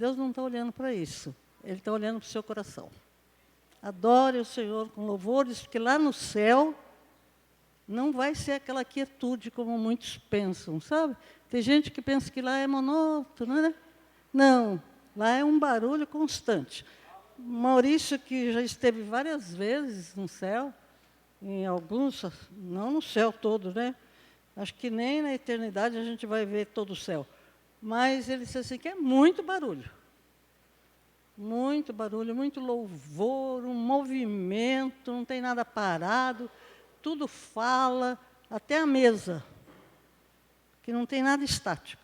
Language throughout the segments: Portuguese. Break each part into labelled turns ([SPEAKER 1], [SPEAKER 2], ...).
[SPEAKER 1] Deus não está olhando para isso. Ele está olhando para o seu coração. Adore o Senhor com louvores, porque lá no céu não vai ser aquela quietude como muitos pensam, sabe? Tem gente que pensa que lá é monótono, né? Não, lá é um barulho constante. Maurício, que já esteve várias vezes no céu, em alguns, não no céu todo, né? Acho que nem na eternidade a gente vai ver todo o céu. Mas ele disse assim, que é muito barulho, muito louvor, um movimento, não tem nada parado, tudo fala, até a mesa, que não tem nada estático,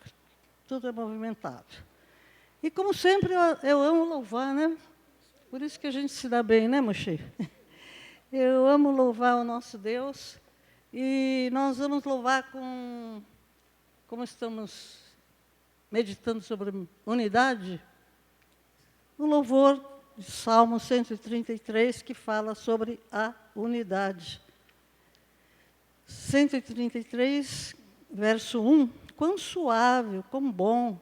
[SPEAKER 1] tudo é movimentado. E como sempre, eu amo louvar, né? Por isso que a gente se dá bem, né, Mochê? Eu amo louvar o nosso Deus, e nós vamos louvar como estamos meditando sobre unidade, o louvor de Salmo 133, que fala sobre a unidade. 133, verso 1, quão suave, quão bom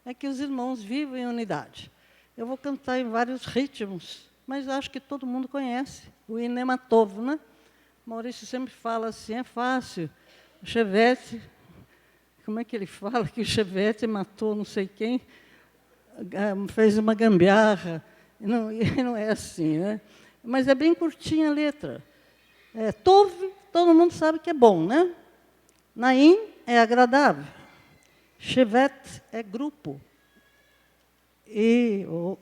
[SPEAKER 1] é que os irmãos vivem em unidade. Eu vou cantar em vários ritmos, mas acho que todo mundo conhece o Inematov, né? Maurício sempre fala assim, é fácil. O Chevette, como é que ele fala que o Chevette matou não sei quem, fez uma gambiarra, e não é assim, né? Mas é bem curtinha a letra. Tov, todo mundo sabe que é bom, né? Naim é agradável. Shevet é grupo,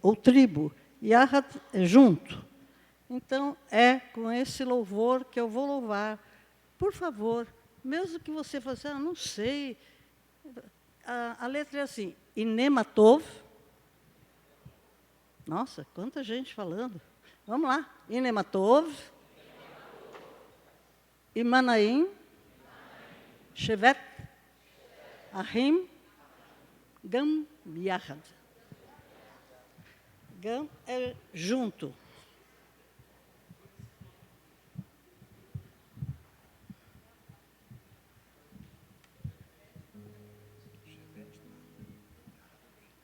[SPEAKER 1] ou tribo. Yahat é junto. Então, é com esse louvor que eu vou louvar. Por favor, mesmo que você faça, não sei. A letra é assim, Inematov. Nossa, quanta gente falando. Vamos lá. Inematov. Imanaim. Shevet. Ahim. Gam Yahad. Gam é junto.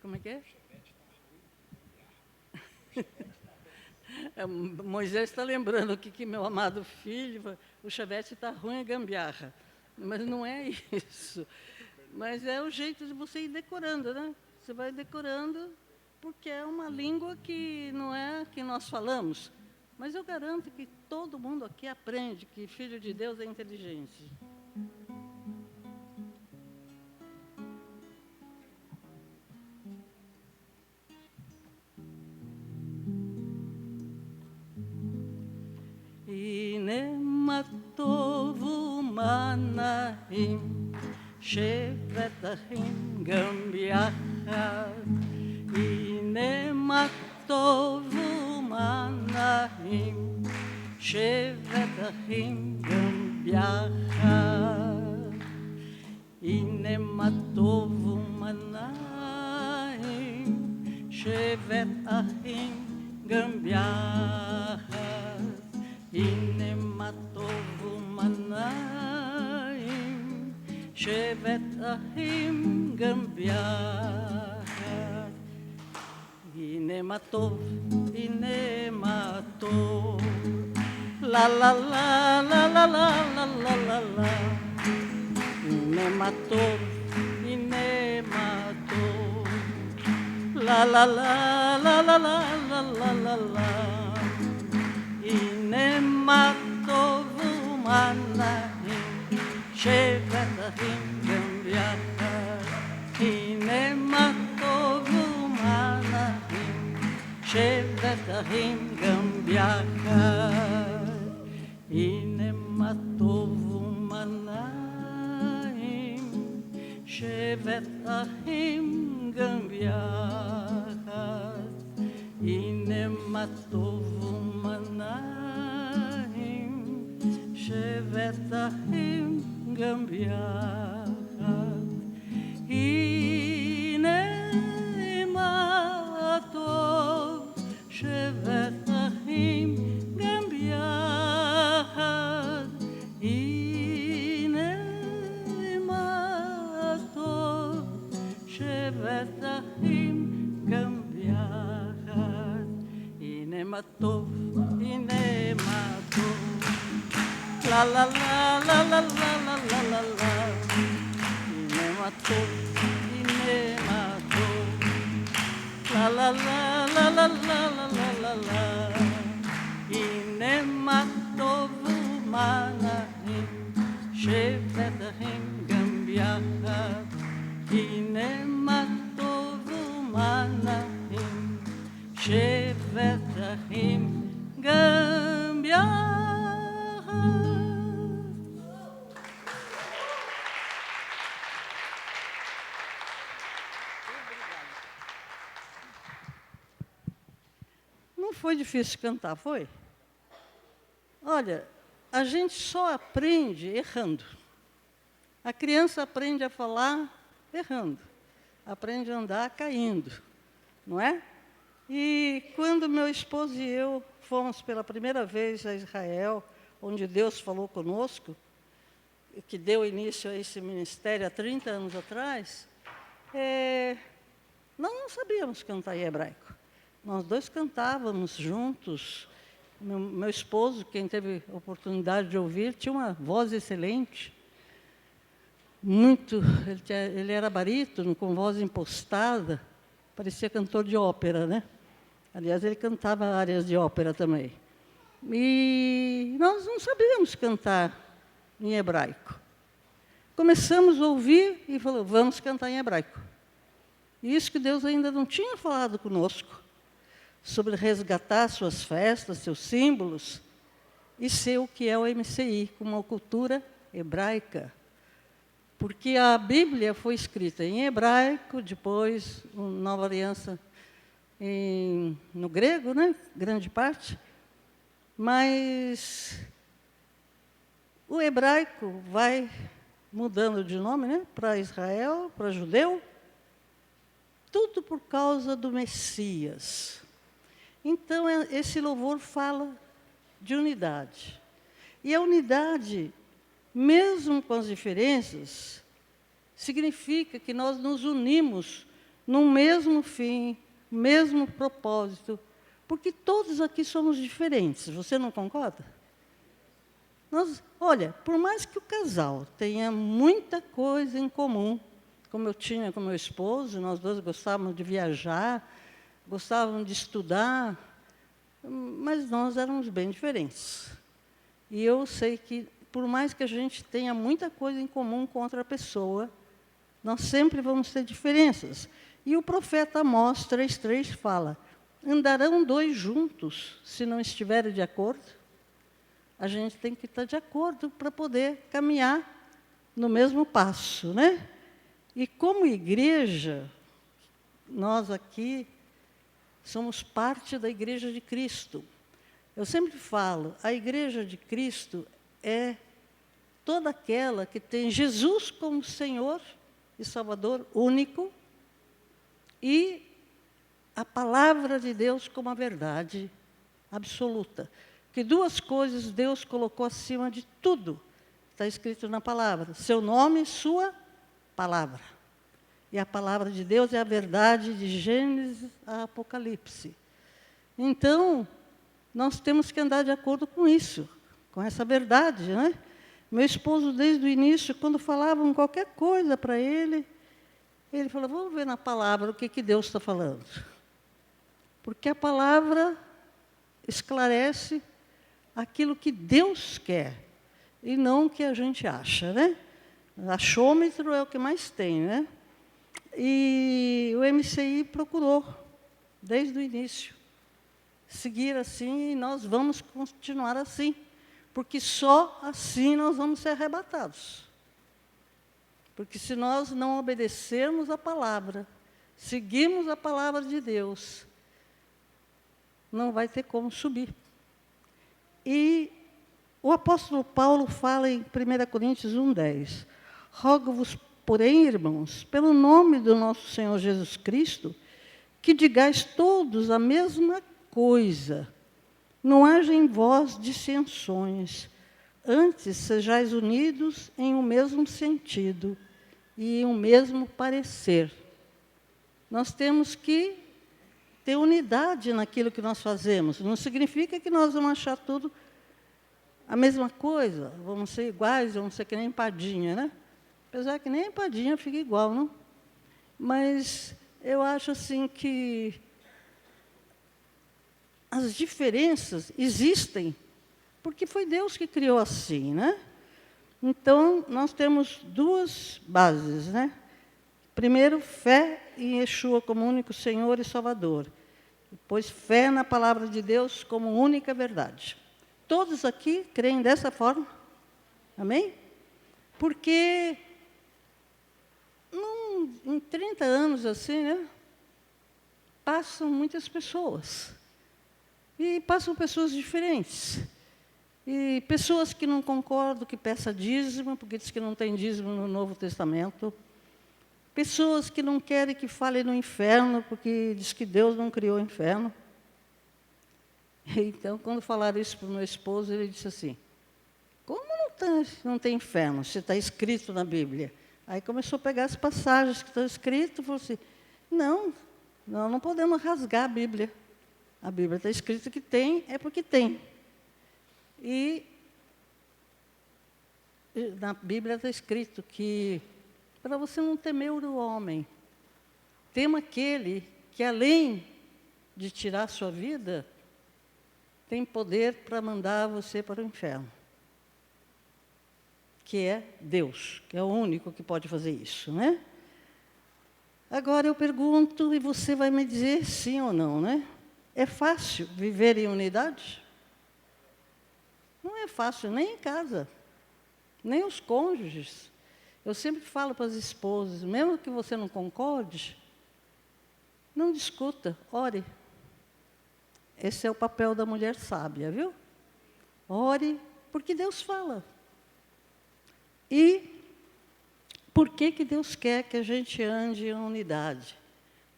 [SPEAKER 1] Como é que é? Moisés está lembrando aqui que meu amado filho, o Chevette está ruim a gambiarra. Mas não é isso. Mas é o jeito de você ir decorando, né? Você vai decorando, porque é uma língua que não é a que nós falamos. Mas eu garanto que todo mundo aqui aprende que filho de Deus é inteligente. Inematovu manahim, shevetahim gambiahad. Inematovu manahim, shevetahim gambiahad. Inematovu manahim, shevetahim gambiahad. Inematovu manahim, shevet ahim gambiahad. Inematov, inematov, la la la la la la la la la la. Inematov, inematov, la la la la la la la la la la. Inematovu manahim, shevetahim gambiahad. Inematovu manahim, shevetahim gambiahad. Inematovu manahim, shevetahim gambiahad. Inematovu manahim, shevetahim gambiahad. Inematov, shevetahim gambiahad. Inematov, shevetahim gambiahad. matou, ine matou. La la la la la la la la la la. Ine matou, ine matou. La la la la la la la la la la. Ine matou manahim, shevetahim gambiaha. Ine matou manahim, shevetahim gambiaha. Não foi difícil cantar, foi? Olha, a gente só aprende errando. A criança aprende a falar errando. Aprende a andar caindo, não é? E quando meu esposo e eu fomos pela primeira vez a Israel, onde Deus falou conosco, que deu início a esse ministério há 30 anos atrás, nós não sabíamos cantar em hebraico. Nós dois cantávamos juntos. Meu esposo, quem teve a oportunidade de ouvir, tinha uma voz excelente. Ele era barítono, com voz impostada, parecia cantor de ópera, né? Aliás, ele cantava áreas de ópera também. E nós não sabíamos cantar em hebraico. Começamos a ouvir e falou, vamos cantar em hebraico. E isso que Deus ainda não tinha falado conosco, sobre resgatar suas festas, seus símbolos, e ser o que é o MCI, com uma cultura hebraica. Porque a Bíblia foi escrita em hebraico, depois, Nova Aliança, no grego, né? Grande parte. Mas o hebraico vai mudando de nome, né? Para Israel, para judeu, tudo por causa do Messias. Então, esse louvor fala de unidade. E a unidade, mesmo com as diferenças, significa que nós nos unimos num mesmo fim, mesmo propósito, porque todos aqui somos diferentes. Você não concorda? Olha, por mais que o casal tenha muita coisa em comum, como eu tinha com meu esposo, nós dois gostávamos de viajar, gostávamos de estudar, mas nós éramos bem diferentes. E eu sei que, por mais que a gente tenha muita coisa em comum com outra pessoa, nós sempre vamos ter diferenças. E o profeta Amós 3,3 fala, andarão dois juntos, se não estiverem de acordo? A gente tem que estar de acordo para poder caminhar no mesmo passo, né? E como igreja, nós aqui somos parte da Igreja de Cristo. Eu sempre falo, a Igreja de Cristo é toda aquela que tem Jesus como Senhor e Salvador único e a palavra de Deus como a verdade absoluta. Que duas coisas Deus colocou acima de tudo. Está escrito na palavra, seu nome e sua palavra. E a palavra de Deus é a verdade de Gênesis a Apocalipse. Então, nós temos que andar de acordo com isso, com essa verdade, né? Meu esposo, desde o início, quando falavam qualquer coisa para ele falou, vamos ver na palavra o que Deus está falando. Porque a palavra esclarece aquilo que Deus quer, e não o que a gente acha, né? Achômetro é o que mais tem, né? E o MCI procurou, desde o início, seguir assim, e nós vamos continuar assim, porque só assim nós vamos ser arrebatados. Porque se nós não obedecermos a palavra, seguirmos a palavra de Deus, não vai ter como subir. E o apóstolo Paulo fala em 1 Coríntios 1,10, rogo-vos, porém, irmãos, pelo nome do nosso Senhor Jesus Cristo, que digais todos a mesma coisa, não haja em vós dissensões, antes sejais unidos em um mesmo sentido e em um mesmo parecer. Nós temos que ter unidade naquilo que nós fazemos. Não significa que nós vamos achar tudo a mesma coisa, vamos ser iguais, vamos ser que nem empadinha, né? Apesar que nem empadinha fica igual, não? Mas eu acho assim que as diferenças existem porque foi Deus que criou assim, né? Então, nós temos duas bases, né? Primeiro, fé em Yeshua como único Senhor e Salvador. Depois, fé na palavra de Deus como única verdade. Todos aqui creem dessa forma? Amém? Porque em 30 anos assim, né? Passam muitas pessoas. E passam pessoas diferentes. E pessoas que não concordam que peça dízimo, porque diz que não tem dízimo no Novo Testamento. Pessoas que não querem que fale no inferno, porque diz que Deus não criou o inferno. Então, quando falaram isso para o meu esposo, ele disse assim, como não tem inferno, se está escrito na Bíblia? Aí começou a pegar as passagens que estão escritas e falou assim, não podemos rasgar a Bíblia. A Bíblia está escrito que tem, é porque tem. E na Bíblia está escrito que, para você não temer o homem, tema aquele que, além de tirar a sua vida, tem poder para mandar você para o inferno. Que é Deus, que é o único que pode fazer isso, né? Agora eu pergunto, e você vai me dizer sim ou não, né? É fácil viver em unidade? Não é fácil, nem em casa, nem os cônjuges. Eu sempre falo para as esposas, mesmo que você não concorde, não discuta, ore. Esse é o papel da mulher sábia, viu? Ore, porque Deus fala. E por que Deus quer que a gente ande em unidade?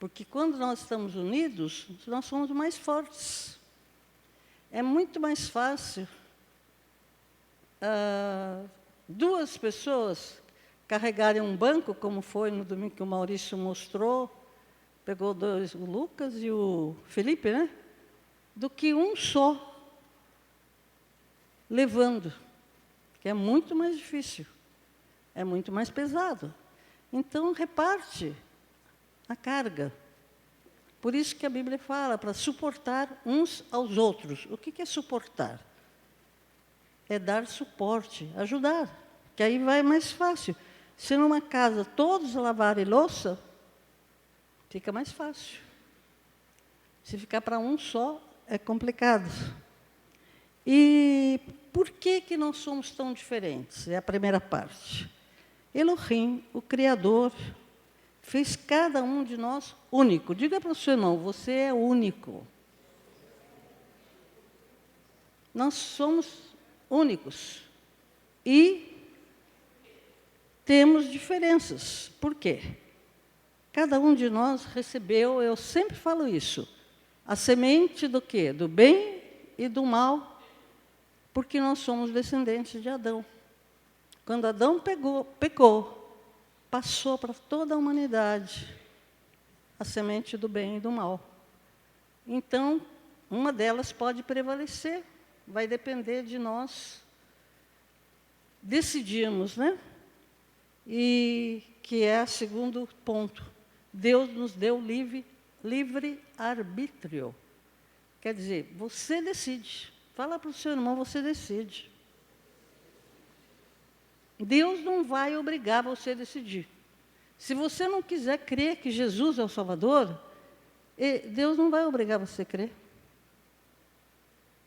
[SPEAKER 1] Porque quando nós estamos unidos, nós somos mais fortes. É muito mais fácil duas pessoas carregarem um banco, como foi no domingo que o Maurício mostrou, pegou dois, o Lucas e o Felipe, né? Do que um só levando, que é muito mais difícil, é muito mais pesado. Então, reparte a carga. Por isso que a Bíblia fala, para suportar uns aos outros. O que é suportar? É dar suporte, ajudar, que aí vai mais fácil. Se numa casa todos lavarem louça, fica mais fácil. Se ficar para um só, é complicado. E por que nós somos tão diferentes? É a primeira parte. Elohim, o Criador, fez cada um de nós único. Diga para o seu irmão, você é único. Nós somos únicos. E temos diferenças. Por quê? Cada um de nós recebeu, eu sempre falo isso, a semente do quê? Do bem e do mal, porque nós somos descendentes de Adão. Quando Adão pecou, passou para toda a humanidade a semente do bem e do mal. Então, uma delas pode prevalecer, vai depender de nós decidirmos, né? E que é o segundo ponto. Deus nos deu livre arbítrio. Quer dizer, você decide. Fala para o seu irmão, você decide. Deus não vai obrigar você a decidir. Se você não quiser crer que Jesus é o Salvador, Deus não vai obrigar você a crer.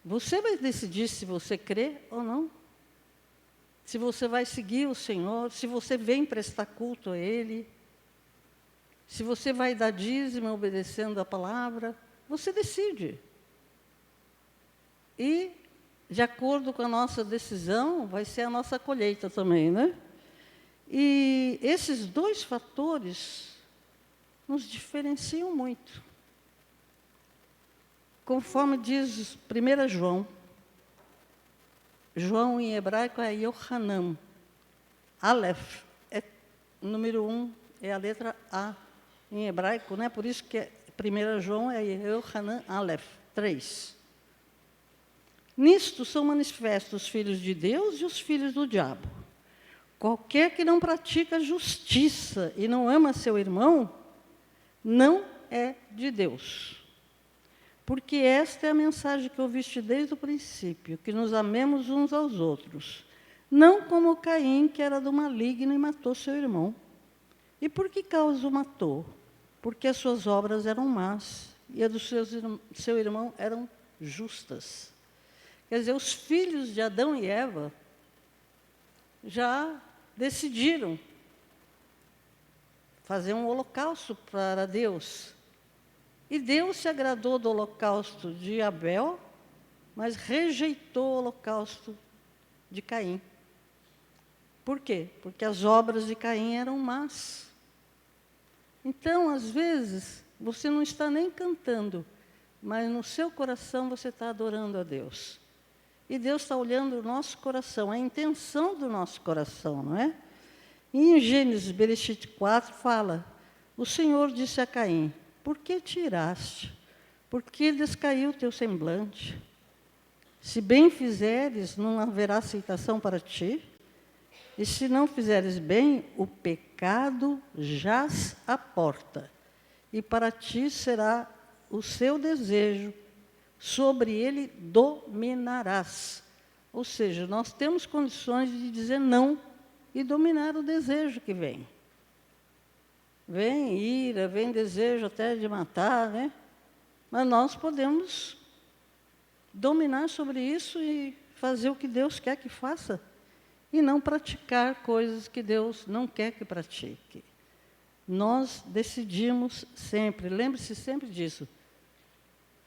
[SPEAKER 1] Você vai decidir se você crê ou não. Se você vai seguir o Senhor, se você vem prestar culto a Ele, se você vai dar dízimo obedecendo a palavra, você decide. E, de acordo com a nossa decisão, vai ser a nossa colheita também, né? E esses dois fatores nos diferenciam muito. Conforme diz 1 João, João em hebraico é Yohanan. Aleph é número 1, é a letra A em hebraico, né? Por isso que 1 João é Yohanan Aleph 3. Nisto são manifestos os filhos de Deus e os filhos do diabo. Qualquer que não pratica justiça e não ama seu irmão, não é de Deus. Porque esta é a mensagem que ouviste desde o princípio, que nos amemos uns aos outros. Não como Caim, que era do maligno e matou seu irmão. E por que causa o matou? Porque as suas obras eram más e as do seu irmão eram justas. Quer dizer, os filhos de Adão e Eva já decidiram fazer um holocausto para Deus. E Deus se agradou do holocausto de Abel, mas rejeitou o holocausto de Caim. Por quê? Porque as obras de Caim eram más. Então, às vezes, você não está nem cantando, mas no seu coração você está adorando a Deus. E Deus está olhando o nosso coração, a intenção do nosso coração, não é? E em Gênesis, Bereshit 4, fala, o Senhor disse a Caim, por que te iraste? Por que descaiu o teu semblante? Se bem fizeres, não haverá aceitação para ti? E se não fizeres bem, o pecado jaz à porta, e para ti será o seu desejo, sobre ele dominarás. Ou seja, nós temos condições de dizer não e dominar o desejo que vem. Vem ira, vem desejo até de matar, né? Mas nós podemos dominar sobre isso e fazer o que Deus quer que faça. E não praticar coisas que Deus não quer que pratique. Nós decidimos sempre, lembre-se sempre disso.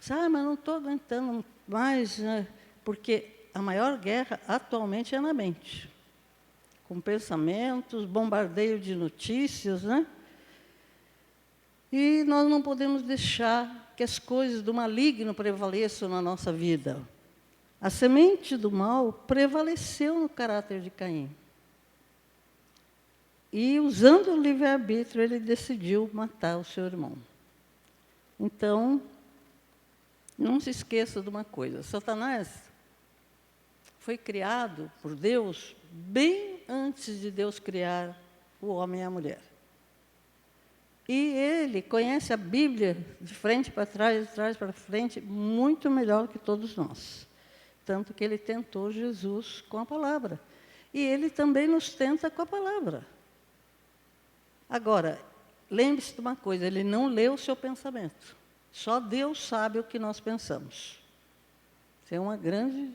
[SPEAKER 1] Mas não estou aguentando mais, né? Porque a maior guerra atualmente é na mente. Com pensamentos, bombardeio de notícias, né? E nós não podemos deixar que as coisas do maligno prevaleçam na nossa vida. A semente do mal prevaleceu no caráter de Caim. E, usando o livre-arbítrio, ele decidiu matar o seu irmão. Então, não se esqueça de uma coisa. Satanás foi criado por Deus bem antes de Deus criar o homem e a mulher. E ele conhece a Bíblia de frente para trás, de trás para frente, muito melhor que todos nós. Tanto que ele tentou Jesus com a palavra. E ele também nos tenta com a palavra. Agora, lembre-se de uma coisa, ele não lê o seu pensamento. Só Deus sabe o que nós pensamos. Isso é uma grande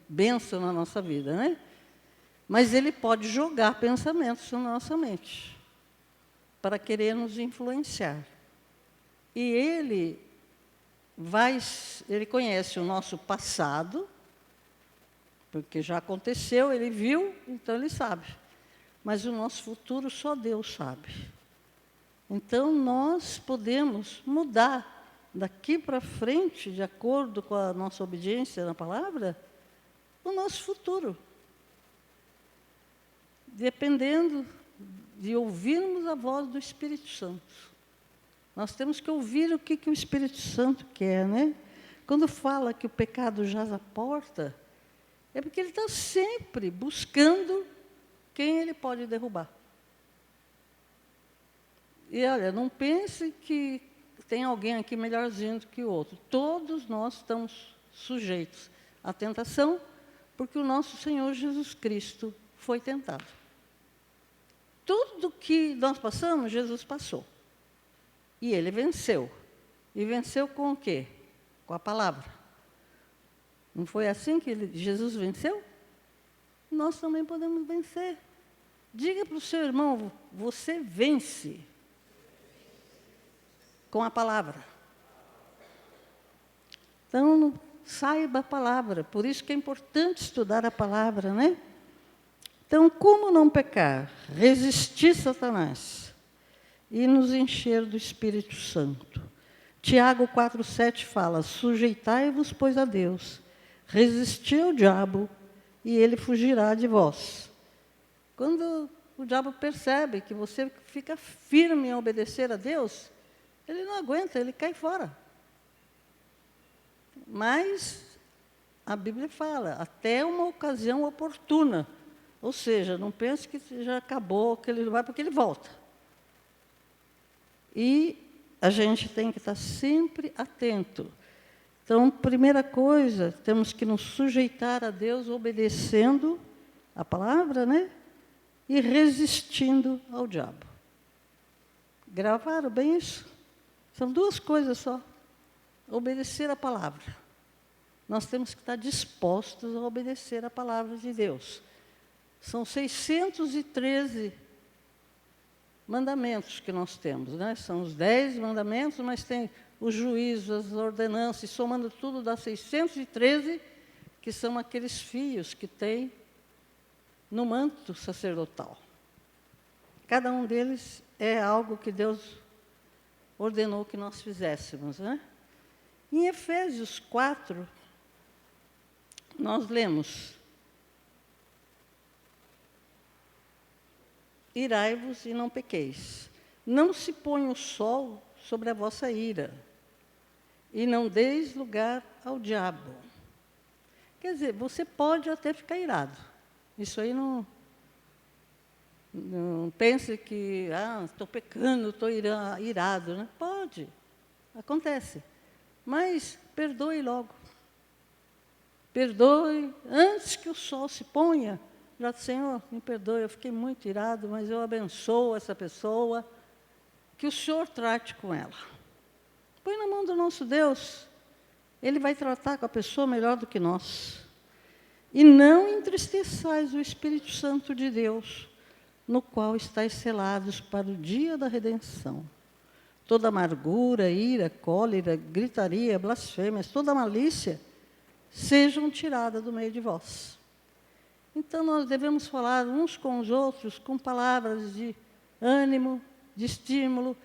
[SPEAKER 1] bênção na nossa vida, né? Mas ele pode jogar pensamentos na nossa mente, para querer nos influenciar. E ele conhece o nosso passado, porque já aconteceu, ele viu, então ele sabe. Mas o nosso futuro só Deus sabe. Então nós podemos mudar daqui para frente, de acordo com a nossa obediência na palavra, o nosso futuro. Dependendo de ouvirmos a voz do Espírito Santo. Nós temos que ouvir o que o Espírito Santo quer, né? Quando fala que o pecado jaz à porta, é porque ele está sempre buscando quem ele pode derrubar. E olha, não pense que tem alguém aqui melhorzinho do que o outro. Todos nós estamos sujeitos à tentação, porque o nosso Senhor Jesus Cristo foi tentado. Tudo que nós passamos, Jesus passou. E ele venceu. E venceu com o quê? Com a palavra. Não foi assim que Jesus venceu? Nós também podemos vencer. Diga para o seu irmão, você vence com a palavra. Então, saiba a palavra. Por isso que é importante estudar a palavra, né? Então, como não pecar? Resistir Satanás e nos encher do Espírito Santo. Tiago 4,7 fala, sujeitai-vos, pois, a Deus, resisti ao diabo, e ele fugirá de vós. Quando o diabo percebe que você fica firme em obedecer a Deus, Ele não aguenta, ele cai fora. Mas a Bíblia fala, até uma ocasião oportuna. Ou seja, não pense que já acabou, que ele vai, porque ele volta. E a gente tem que estar sempre atento. Então, primeira coisa, temos que nos sujeitar a Deus obedecendo a palavra, né? E resistindo ao diabo. Gravaram bem isso? São duas coisas só. Obedecer a palavra. Nós temos que estar dispostos a obedecer a palavra de Deus. São 613 mandamentos que nós temos, né? São os 10 mandamentos, mas tem os juízos, as ordenanças, somando tudo dá 613, que são aqueles fios que tem no manto sacerdotal. Cada um deles é algo que Deus ordenou que nós fizéssemos, né? Em Efésios 4, nós lemos: irai-vos e não pequeis. Não se ponha o sol sobre a vossa ira, e não deis lugar ao diabo. Quer dizer, você pode até ficar irado. Isso aí não pense que, estou pecando, estou irado. Né? Pode, acontece. Mas perdoe logo. Perdoe antes que o sol se ponha. Já, Senhor, me perdoe, eu fiquei muito irado, mas eu abençoo essa pessoa, que o Senhor trate com ela. Põe na mão do nosso Deus, Ele vai tratar com a pessoa melhor do que nós. E não entristeçais o Espírito Santo de Deus, no qual estáis selados para o dia da redenção. Toda amargura, ira, cólera, gritaria, blasfêmias, toda malícia, sejam tiradas do meio de vós. Então, nós devemos falar uns com os outros com palavras de ânimo, de estímulo.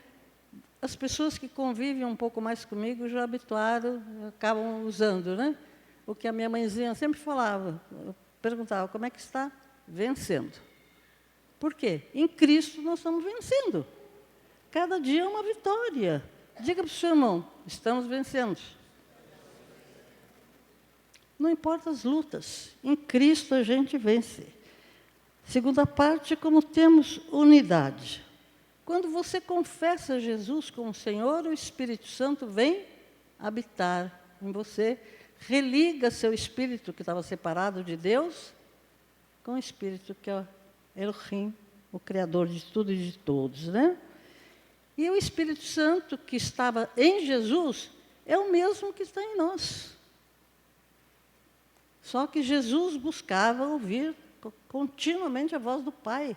[SPEAKER 1] As pessoas que convivem um pouco mais comigo já habituaram, acabam usando, né? O que a minha mãezinha sempre falava. Eu perguntava, como é que está? Vencendo. Por quê? Em Cristo nós estamos vencendo. Cada dia é uma vitória. Diga para o seu irmão, estamos vencendo. Não importa as lutas, em Cristo a gente vence. Segunda parte, como temos unidade. Quando você confessa Jesus como Senhor, o Espírito Santo vem habitar em você, religa seu espírito que estava separado de Deus, com o espírito que é Elohim, o Criador de tudo e de todos, né? E o Espírito Santo que estava em Jesus é o mesmo que está em nós. Só que Jesus buscava ouvir continuamente a voz do Pai,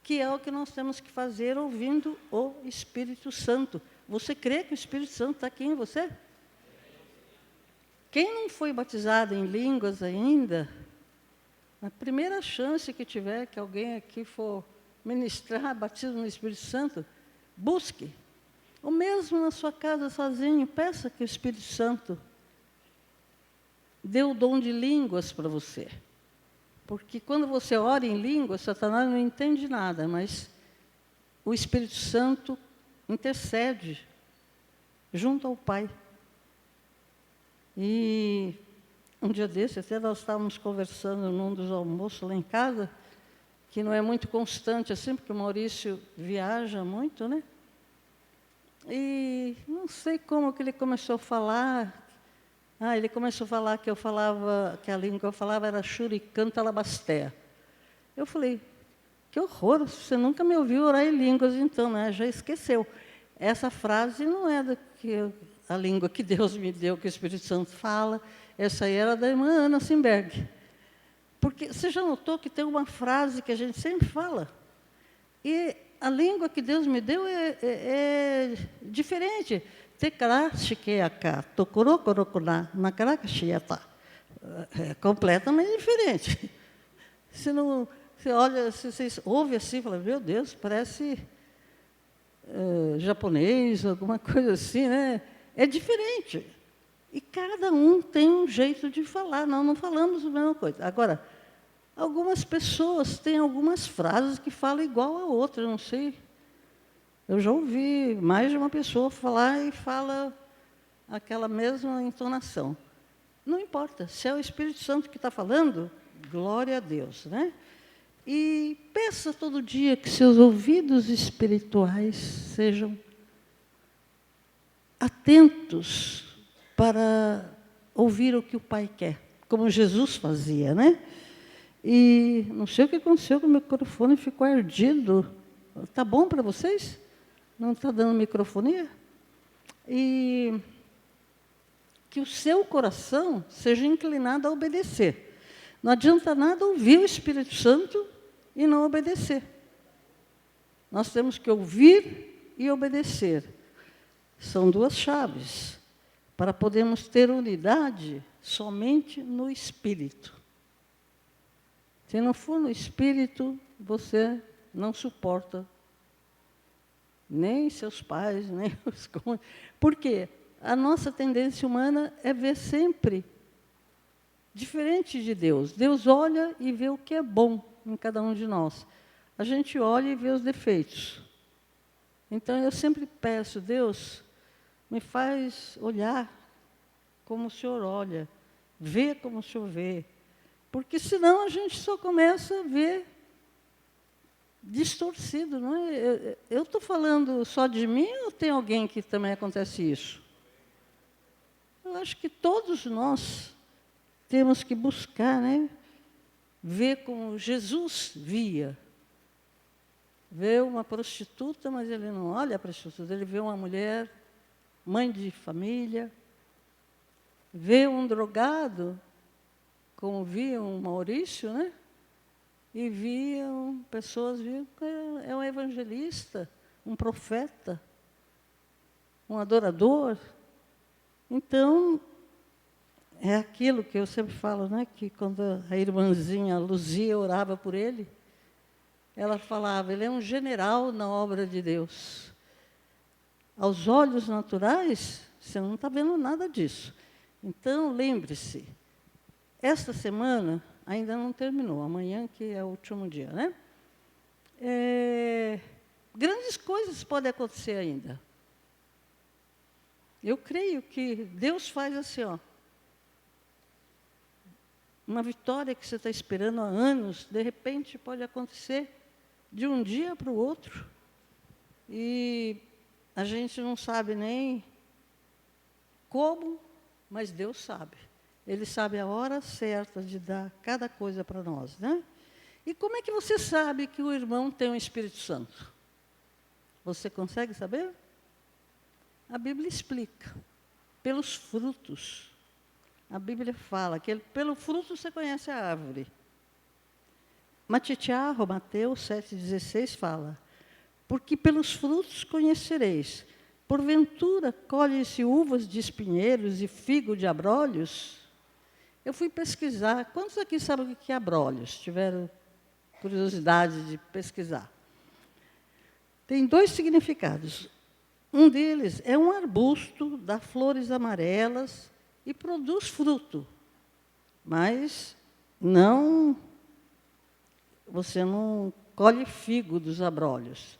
[SPEAKER 1] que é o que nós temos que fazer ouvindo o Espírito Santo. Você crê que o Espírito Santo está aqui em você? Quem não foi batizado em línguas ainda, na primeira chance que tiver, que alguém aqui for ministrar batismo no Espírito Santo, busque. Ou mesmo na sua casa sozinho, peça que o Espírito Santo dê o dom de línguas para você. Porque quando você ora em línguas, Satanás não entende nada, mas o Espírito Santo intercede junto ao Pai. E um dia desse, até nós estávamos conversando num dos almoços lá em casa, que não é muito constante assim, porque o Maurício viaja muito, né? E não sei como que ele começou a falar. Ele começou a falar que eu falava, que a língua que eu falava era Xuricanta-Labastea. Eu falei, que horror, você nunca me ouviu orar em línguas então, né? Já esqueceu. Essa frase não é a língua que Deus me deu, que o Espírito Santo fala. Essa aí era da irmã Ana Simberg. Porque você já notou que tem uma frase que a gente sempre fala? E a língua que Deus me deu é diferente. É completamente diferente. Você olha, você ouve assim e fala, meu Deus, parece japonês, alguma coisa assim, né? É diferente. E cada um tem um jeito de falar, nós não falamos a mesma coisa. Agora, algumas pessoas têm algumas frases que falam igual a outra, não sei. Eu já ouvi mais de uma pessoa falar e fala aquela mesma entonação. Não importa, se é o Espírito Santo que está falando, glória a Deus, né? E peça todo dia que seus ouvidos espirituais sejam atentos para ouvir o que o Pai quer, como Jesus fazia, né? E não sei o que aconteceu com o microfone, ficou ardido. Está bom para vocês? Não está dando microfonia? E que o seu coração seja inclinado a obedecer. Não adianta nada ouvir o Espírito Santo e não obedecer. Nós temos que ouvir e obedecer. São duas chaves para podermos ter unidade somente no Espírito. Se não for no Espírito, você não suporta nem seus pais, nem os cônjuges. Por quê? A nossa tendência humana é ver sempre diferente de Deus. Deus olha e vê o que é bom em cada um de nós. A gente olha e vê os defeitos. Então, eu sempre peço, Deus, me faz olhar como o Senhor olha, ver como o Senhor vê. Porque senão a gente só começa a ver distorcido, não é? Eu estou falando só de mim ou tem alguém que também acontece isso? Eu acho que todos nós temos que buscar, né? Ver como Jesus via. Vê uma prostituta, mas ele não olha a prostituta, ele vê uma mulher, mãe de família, vê um drogado, como via um Maurício, né? E pessoas viam que é um evangelista, um profeta, um adorador. Então, é aquilo que eu sempre falo, né? Que quando a irmãzinha Luzia orava por ele, ela falava, ele é um general na obra de Deus. Aos olhos naturais, você não está vendo nada disso. Então, lembre-se, esta semana ainda não terminou, amanhã que é o último dia, né? Grandes coisas podem acontecer ainda. Eu creio que Deus faz assim, ó. Uma vitória que você está esperando há anos, de repente pode acontecer de um dia para o outro. E a gente não sabe nem como, mas Deus sabe. Ele sabe a hora certa de dar cada coisa para nós, né? E como é que você sabe que o irmão tem o Espírito Santo? Você consegue saber? A Bíblia explica. Pelos frutos. A Bíblia fala que pelo fruto você conhece a árvore. Matitiarro, Mateus 7,16 fala, porque pelos frutos conhecereis. Porventura, colhe-se uvas de espinheiros e figo de abrolhos? Eu fui pesquisar. Quantos aqui sabem o que é abrolhos? Tiveram curiosidade de pesquisar. Tem dois significados. Um deles é um arbusto, dá flores amarelas e produz fruto. Mas você não colhe figo dos abrolhos.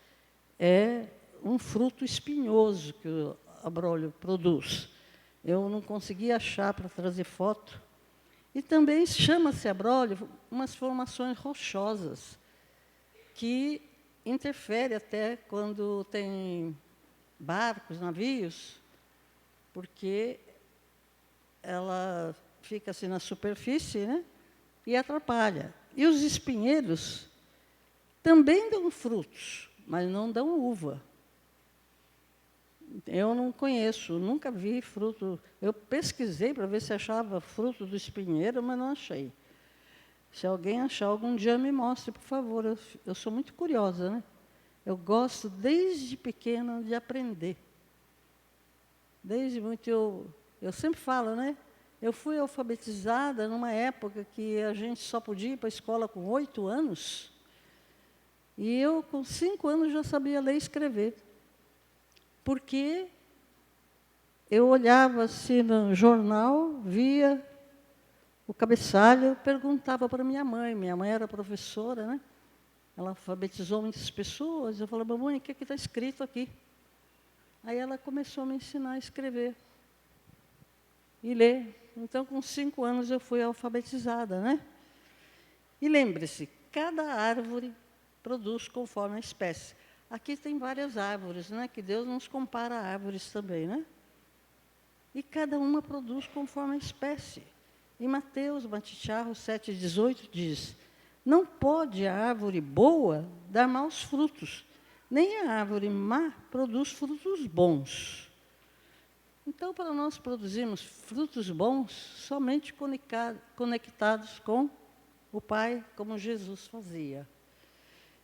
[SPEAKER 1] É um fruto espinhoso que o abrolho produz. Eu não consegui achar para trazer foto. E também chama-se abrolho umas formações rochosas, que interfere até quando tem barcos, navios, porque ela fica assim na superfície, né? E atrapalha. E os espinheiros também dão frutos, mas não dão uva. Eu não conheço, nunca vi fruto. Eu pesquisei para ver se achava fruto do espinheiro, mas não achei. Se alguém achar, algum dia me mostre, por favor. Eu sou muito curiosa, né? Eu gosto, desde pequena, de aprender. Desde muito, eu sempre falo, né? Eu fui alfabetizada numa época que a gente só podia ir para a escola com 8 anos. E eu, com 5 anos, já sabia ler e escrever. Porque eu olhava assim no jornal, via o cabeçalho, eu perguntava para minha mãe era professora, né? Ela alfabetizou muitas pessoas. Eu falei, mamãe, o que está escrito aqui? Aí ela começou a me ensinar a escrever e ler. Então, com 5 anos, eu fui alfabetizada, né? E lembre-se, cada árvore produz conforme a espécie. Aqui tem várias árvores, né? Que Deus nos compara a árvores também, né? E cada uma produz conforme a espécie. Em Mateus, Maticharro 7,18 diz, não pode a árvore boa dar maus frutos, nem a árvore má produz frutos bons. Então, para nós produzirmos frutos bons, somente conectados com o Pai, como Jesus fazia.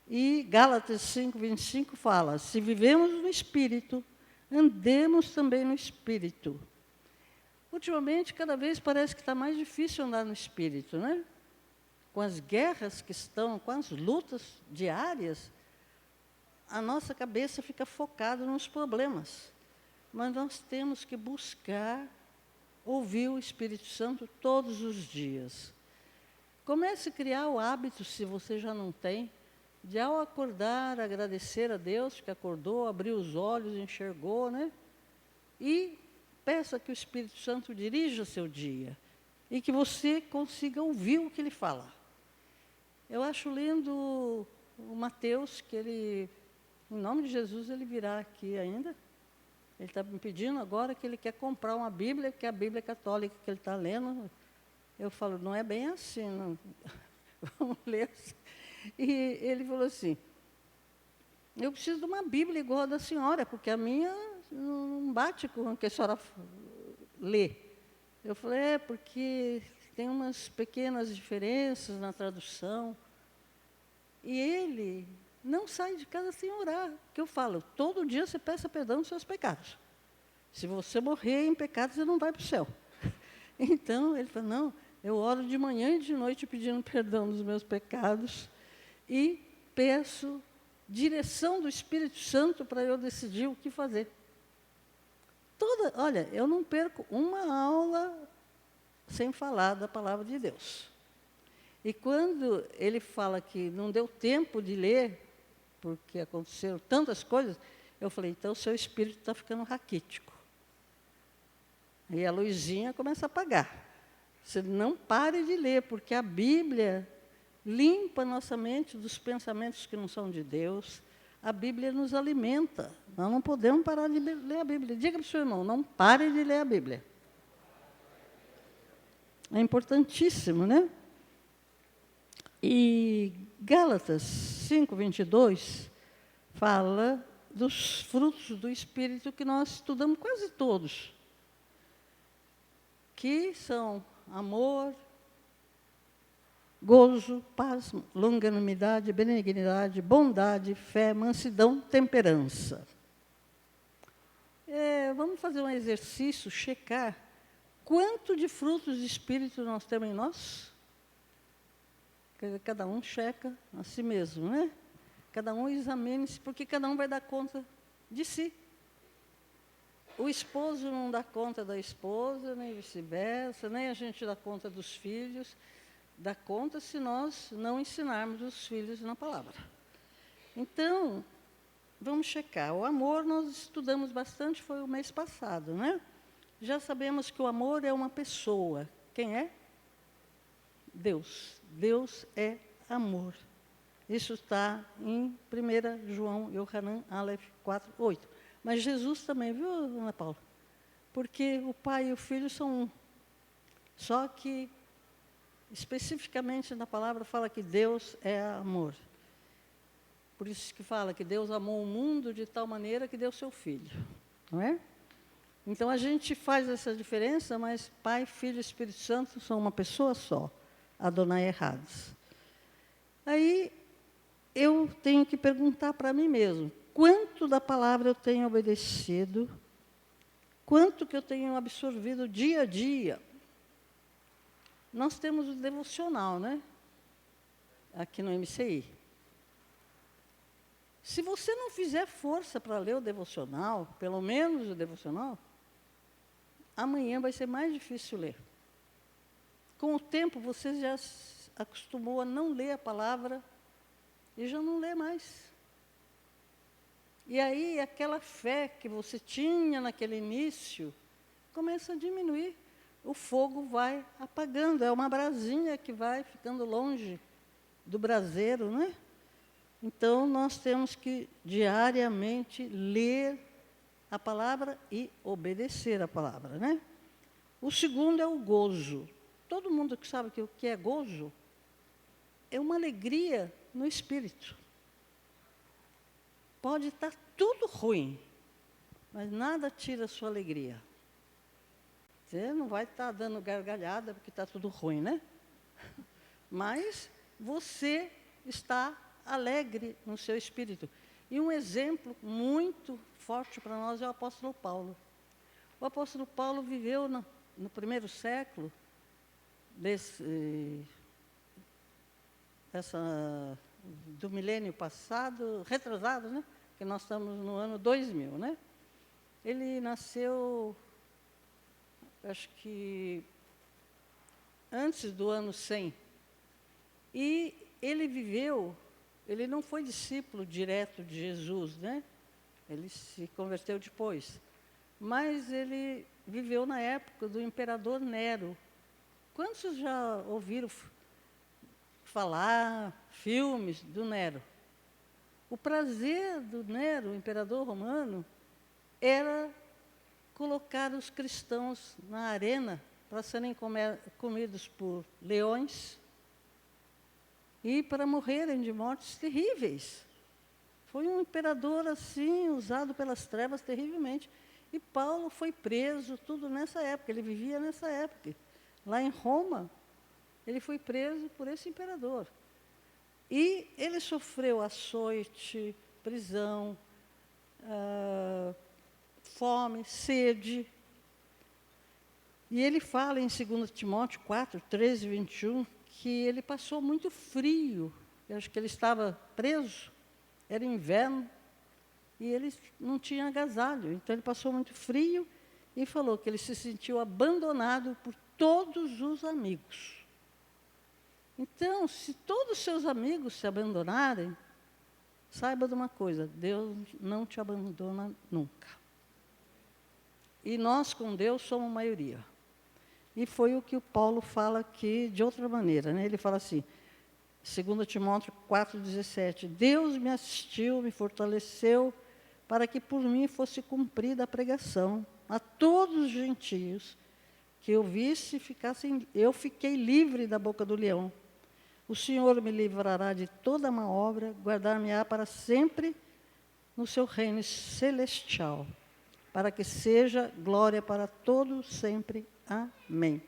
[SPEAKER 1] E Gálatas 5,25 fala, se vivemos no Espírito, andemos também no Espírito. Ultimamente, cada vez parece que está mais difícil andar no Espírito, né? Com as guerras que estão, com as lutas diárias, a nossa cabeça fica focada nos problemas. Mas nós temos que buscar ouvir o Espírito Santo todos os dias. Comece a criar o hábito, se você já não tem, de ao acordar, agradecer a Deus que acordou, abriu os olhos, enxergou, né? E peça que o Espírito Santo dirija seu dia e que você consiga ouvir o que ele fala. Eu acho lindo o Mateus, que ele, em nome de Jesus, ele virá aqui ainda. Ele está me pedindo agora que ele quer comprar uma Bíblia, que é a Bíblia católica que ele está lendo. Eu falo, não é bem assim, não. Vamos ler. E ele falou assim, eu preciso de uma Bíblia igual a da senhora, porque a minha não bate com o que a senhora lê. Eu falei, porque tem umas pequenas diferenças na tradução. E ele não sai de casa sem orar. Que eu falo, todo dia você peça perdão dos seus pecados. Se você morrer em pecado, você não vai para o céu. Então, ele falou, não, eu oro de manhã e de noite pedindo perdão dos meus pecados e peço direção do Espírito Santo para eu decidir o que fazer. Olha, eu não perco uma aula sem falar da palavra de Deus. E quando ele fala que não deu tempo de ler, porque aconteceram tantas coisas, eu falei, então o seu espírito está ficando raquítico. Aí a luzinha começa a apagar. Você não pare de ler, porque a Bíblia limpa nossa mente dos pensamentos que não são de Deus. A Bíblia nos alimenta. Nós não podemos parar de ler a Bíblia. Diga para o seu irmão, não pare de ler a Bíblia. É importantíssimo, né? E Gálatas 5:22 fala dos frutos do Espírito que nós estudamos quase todos, que são amor, gozo, paz, longanimidade, benignidade, bondade, fé, mansidão, temperança. Vamos fazer um exercício, checar quanto de frutos de Espírito nós temos em nós. Cada um checa a si mesmo, né? Cada um examine-se, porque cada um vai dar conta de si. O esposo não dá conta da esposa, nem vice-versa, nem a gente dá conta dos filhos. Dá conta se nós não ensinarmos os filhos na palavra. Então, vamos checar. O amor nós estudamos bastante, foi o mês passado, né? Já sabemos que o amor é uma pessoa. Quem é? Deus. Deus é amor. Isso está em 1 João Yohanan Aleph 4:8. Mas Jesus também, viu, Ana Paula? Porque o Pai e o Filho são um. Só que, especificamente na palavra, fala que Deus é amor. Por isso que fala que Deus amou o mundo de tal maneira que deu seu Filho. Não é? Então, a gente faz essa diferença, mas Pai, Filho e Espírito Santo são uma pessoa só. Adonai errados. Aí, eu tenho que perguntar para mim mesmo, quanto da palavra eu tenho obedecido, quanto que eu tenho absorvido dia a dia. Nós temos o devocional, né? Aqui no MCI. Se você não fizer força para ler o devocional, pelo menos o devocional, amanhã vai ser mais difícil ler. Com o tempo, você já acostumou a não ler a palavra e já não lê mais. E aí, aquela fé que você tinha naquele início, começa a diminuir. O fogo vai apagando, é uma brasinha que vai ficando longe do braseiro, né? Então, nós temos que diariamente ler a palavra e obedecer a palavra, né? O segundo é o gozo. Todo mundo que sabe que o que é gozo é uma alegria no espírito. Pode estar tudo ruim, mas nada tira a sua alegria. Você não vai estar dando gargalhada porque está tudo ruim, né? Mas você está alegre no seu espírito. E um exemplo muito forte para nós é o apóstolo Paulo. O apóstolo Paulo viveu no primeiro século, do milênio passado, retrasado, né? Que nós estamos no ano 2000, né? Ele nasceu, acho que antes do ano 100. E ele não foi discípulo direto de Jesus, né? Ele se converteu depois. Mas ele viveu na época do imperador Nero. Quantos já ouviram falar filmes do Nero? O prazer do Nero, o imperador romano, era colocar os cristãos na arena para serem comidos por leões e para morrerem de mortes terríveis. Foi um imperador assim, usado pelas trevas terrivelmente. E Paulo foi preso, tudo nessa época, ele vivia nessa época. Lá em Roma, ele foi preso por esse imperador. E ele sofreu açoite, prisão, fome, sede. E ele fala em 2 Timóteo 4, 13 e 21, que ele passou muito frio. Eu acho que ele estava preso, era inverno, e ele não tinha agasalho. Então, ele passou muito frio e falou que ele se sentiu abandonado por todos os amigos. Então, se todos os seus amigos se abandonarem, saiba de uma coisa, Deus não te abandona nunca. E nós, com Deus, somos maioria. E foi o que o Paulo fala aqui de outra maneira, né? Ele fala assim, 2 Timóteo 4,17, Deus me assistiu, me fortaleceu, para que por mim fosse cumprida a pregação a todos os gentios, que eu visse eu fiquei livre da boca do leão. O Senhor me livrará de toda má obra, guardar-me-á para sempre no seu reino celestial, para que seja glória para todos sempre. Amém.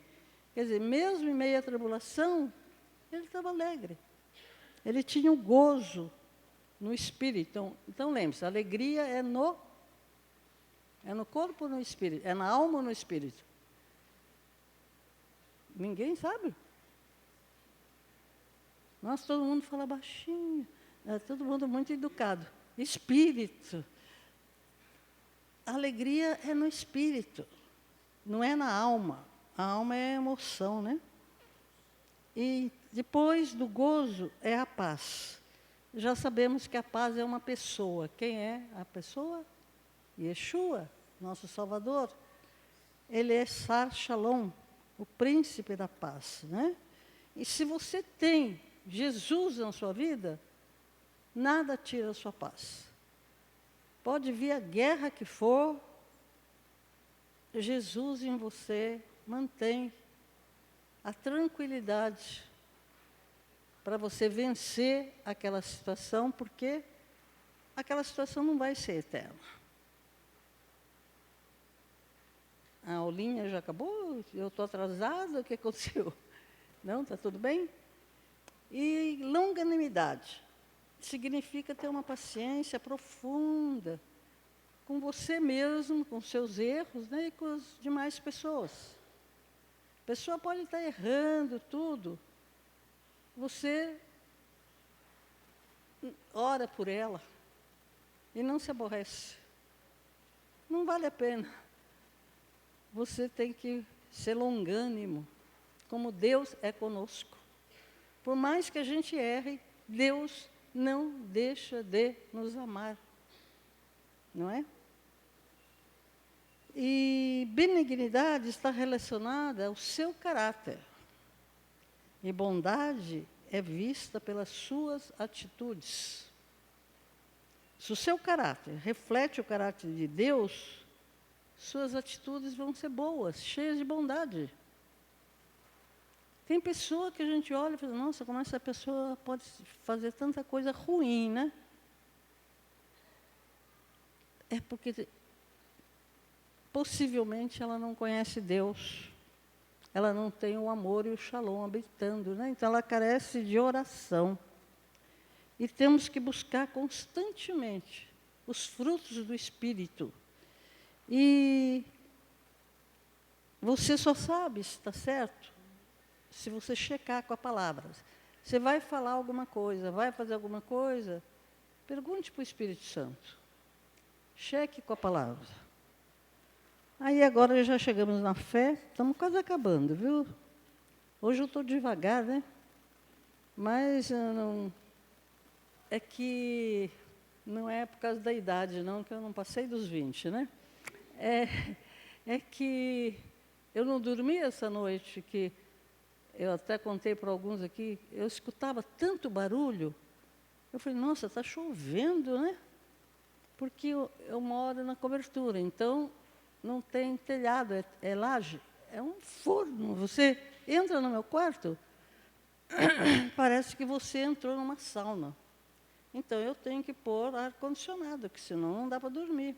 [SPEAKER 1] Quer dizer, mesmo em meio à tribulação, ele estava alegre. Ele tinha um gozo no espírito. Então lembre-se, a alegria é no corpo ou no espírito? É na alma ou no espírito? Ninguém sabe. Nós, todo mundo fala baixinho, todo mundo muito educado. Espírito. A alegria é no espírito, não é na alma. A alma é emoção, né? E depois do gozo é a paz. Já sabemos que a paz é uma pessoa. Quem é a pessoa? Yeshua, nosso Salvador. Ele é Sar Shalom, o príncipe da paz, né? E se você tem Jesus na sua vida, nada tira a sua paz. Pode vir a guerra que for, Jesus em você mantém a tranquilidade para você vencer aquela situação, porque aquela situação não vai ser eterna. A aulinha já acabou? Eu estou atrasada? O que aconteceu? Não? Está tudo bem? E longanimidade significa ter uma paciência profunda com você mesmo, com seus erros, né, e com as demais pessoas. A pessoa pode estar errando tudo. Você ora por ela e não se aborrece. Não vale a pena. Você tem que ser longânimo, como Deus é conosco. Por mais que a gente erre, Deus não deixa de nos amar. Não é? E benignidade está relacionada ao seu caráter. E bondade é vista pelas suas atitudes. Se o seu caráter reflete o caráter de Deus, suas atitudes vão ser boas, cheias de bondade. Tem pessoa que a gente olha e fala, nossa, como essa pessoa pode fazer tanta coisa ruim, né? É porque possivelmente ela não conhece Deus. Ela não tem o amor e o shalom habitando, né? Então ela carece de oração. E temos que buscar constantemente os frutos do Espírito. E você só sabe se está certo se você checar com a palavra. Você vai falar alguma coisa, vai fazer alguma coisa, pergunte para o Espírito Santo. Cheque com a palavra. Aí agora já chegamos na fé, estamos quase acabando, viu? Hoje eu estou devagar, né? Mas é que não é por causa da idade, não, que eu não passei dos 20, né? É que eu não dormi essa noite, que eu até contei para alguns aqui, eu escutava tanto barulho, eu falei, nossa, está chovendo, né? Porque eu moro na cobertura, então não tem telhado, é laje, é um forno. Você entra no meu quarto, parece que você entrou numa sauna. Então eu tenho que pôr ar-condicionado, porque senão não dá para dormir.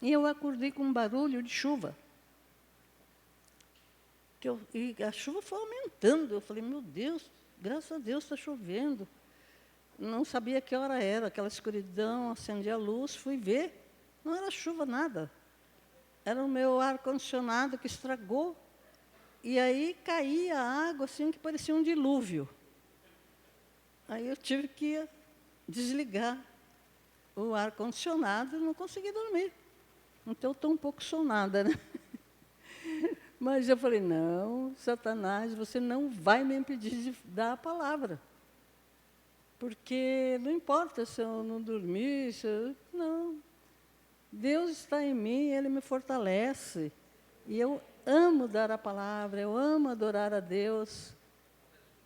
[SPEAKER 1] E eu acordei com um barulho de chuva. E a chuva foi aumentando. Eu falei, meu Deus, graças a Deus está chovendo. Não sabia que hora era, aquela escuridão, acendi a luz, fui ver. Não era chuva, nada. Era o meu ar-condicionado que estragou. E aí caía a água assim que parecia um dilúvio. Aí eu tive que desligar o ar-condicionado e não consegui dormir. Então eu estou um pouco sonada, né? Mas eu falei, não, Satanás, você não vai me impedir de dar a palavra. Porque não importa se eu não dormir, não. Deus está em mim, Ele me fortalece. E eu amo dar a palavra, eu amo adorar a Deus.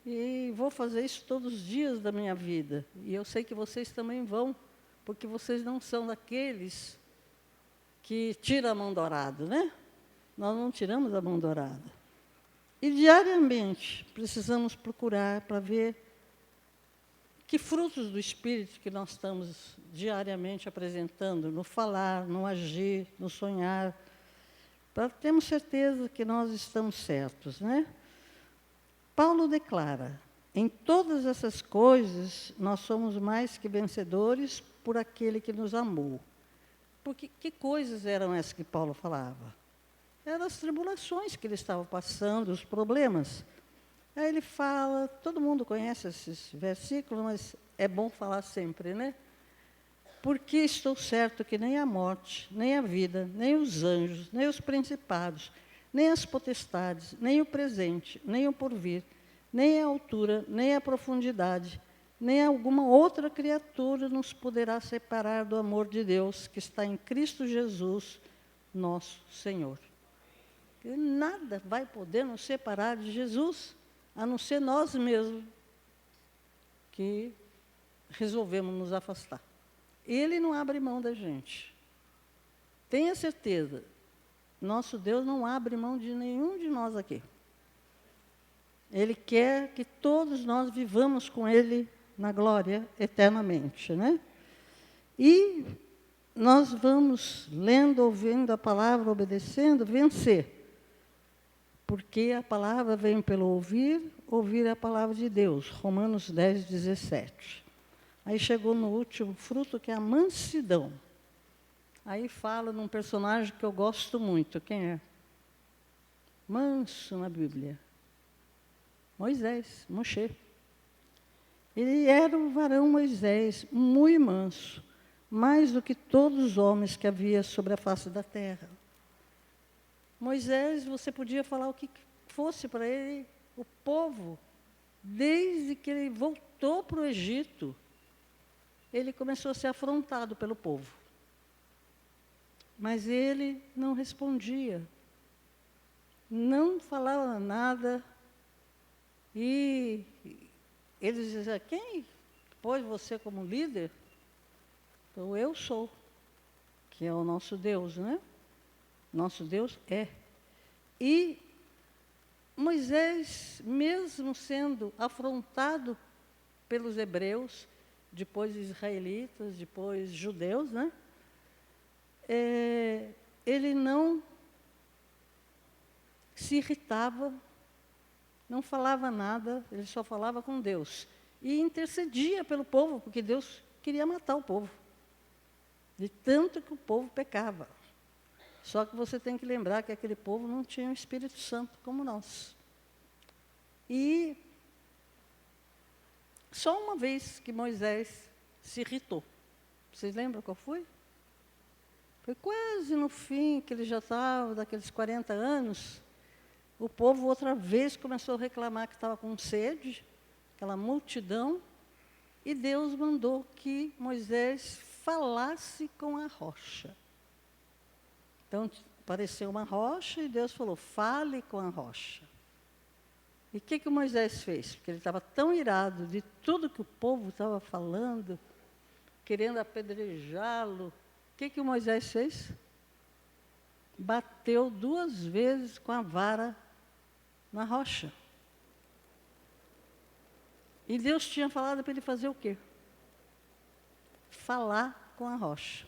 [SPEAKER 1] E vou fazer isso todos os dias da minha vida. E eu sei que vocês também vão, porque vocês não são daqueles que tiram a mão do arado, né? Nós não tiramos a mão do arado. E diariamente precisamos procurar para ver que frutos do Espírito que nós estamos diariamente apresentando, no falar, no agir, no sonhar, para termos certeza que nós estamos certos, né? Paulo declara, em todas essas coisas nós somos mais que vencedores por aquele que nos amou. Porque que coisas eram essas que Paulo falava? Eram as tribulações que ele estava passando, os problemas. Aí ele fala, todo mundo conhece esses versículos, mas é bom falar sempre, né? Porque estou certo que nem a morte, nem a vida, nem os anjos, nem os principados, nem as potestades, nem o presente, nem o porvir, nem a altura, nem a profundidade, nem alguma outra criatura nos poderá separar do amor de Deus que está em Cristo Jesus, nosso Senhor. E nada vai poder nos separar de Jesus, a não ser nós mesmos que resolvemos nos afastar. Ele não abre mão da gente. Tenha certeza, nosso Deus não abre mão de nenhum de nós aqui. Ele quer que todos nós vivamos com Ele na glória eternamente, né? E nós vamos, lendo, ouvindo a palavra, obedecendo, vencer. Porque a palavra vem pelo ouvir, ouvir a palavra de Deus. Romanos 10, 17. Aí chegou no último fruto, que é a mansidão. Aí fala num personagem que eu gosto muito. Quem é? Manso na Bíblia. Moisés, Moshe. Ele era o varão Moisés, muito manso, mais do que todos os homens que havia sobre a face da terra. Moisés, você podia falar o que fosse para ele o povo, desde que ele voltou para o Egito, ele começou a ser afrontado pelo povo. Mas ele não respondia, não falava nada, e eles diziam: quem pôs você como líder? Então, eu sou, que é o nosso Deus, né? Nosso Deus é. E Moisés, mesmo sendo afrontado pelos hebreus, depois israelitas, depois judeus, né? Ele não se irritava, não falava nada, ele só falava com Deus. E intercedia pelo povo, porque Deus queria matar o povo, de tanto que o povo pecava. Só que você tem que lembrar que aquele povo não tinha o Espírito Santo como nós. E só uma vez que Moisés se irritou. Vocês lembram qual foi? Foi quase no fim, que ele já estava, daqueles 40 anos, o povo outra vez começou a reclamar que estava com sede, aquela multidão, e Deus mandou que Moisés falasse com a rocha. Então, apareceu uma rocha e Deus falou: fale com a rocha. E o que Moisés fez? Porque ele estava tão irado de tudo que o povo estava falando, querendo apedrejá-lo. O que Moisés fez? Bateu 2 vezes com a vara na rocha. E Deus tinha falado para ele fazer o quê? Falar com a rocha.